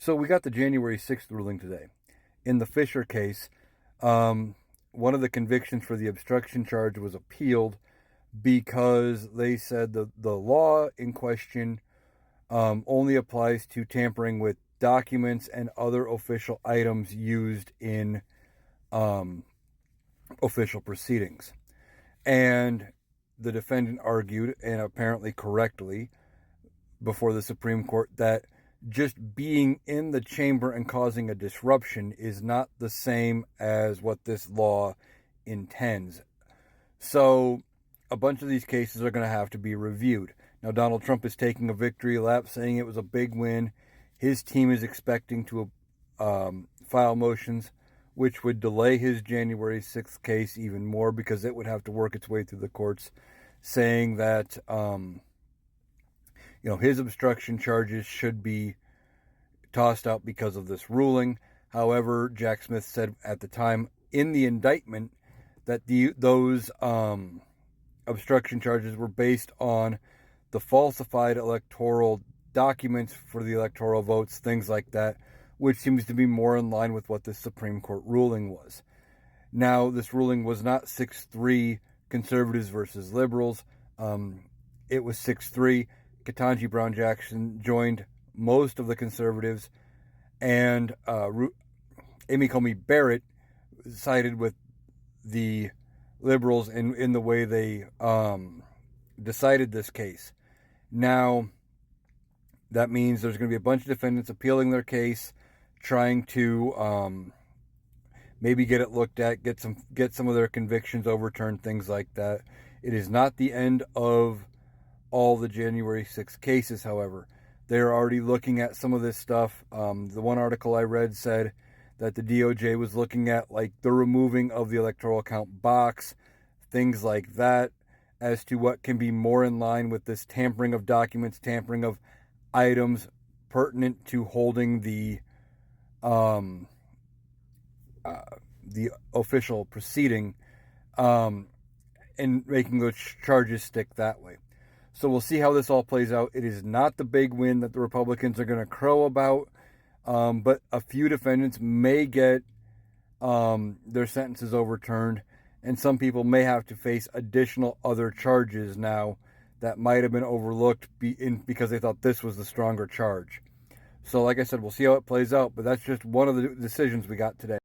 So we got the January 6th ruling today. In the Fisher case, one of the convictions for the obstruction charge was appealed because they said the law in question only applies to tampering with documents and other official items used in official proceedings. And the defendant argued, and apparently correctly, before the Supreme Court that just being in the chamber and causing a disruption is not the same as what this law intends. So a bunch of these cases are going to have to be reviewed. Now, Donald Trump is taking a victory lap, saying it was a big win. His team is expecting to file motions which would delay his January 6th case even more because it would have to work its way through the courts, saying that his obstruction charges should be tossed out because of this ruling. However, Jack Smith said at the time in the indictment that those obstruction charges were based on the falsified electoral documents for the electoral votes, things like that, which seems to be more in line with what the Supreme Court ruling was. Now, this ruling was not 6-3 conservatives versus liberals. It was 6-3. Ketanji Brown Jackson joined most of the conservatives, and Amy Coney Barrett sided with the liberals in the way they decided this case. Now, that means there's going to be a bunch of defendants appealing their case, trying to maybe get it looked at, get some of their convictions overturned, things like that. It is not the end of all the January 6th cases, however. They're already looking at some of this stuff. The one article I read said that the DOJ was looking at like the removing of the electoral count box, things like that, as to what can be more in line with this tampering of documents, tampering of items pertinent to holding the official proceeding, and making those charges stick that way. So we'll see how this all plays out. It is not the big win that the Republicans are going to crow about, but a few defendants may get their sentences overturned, and some people may have to face additional other charges now that might have been overlooked because they thought this was the stronger charge. So like I said, we'll see how it plays out, but that's just one of the decisions we got today.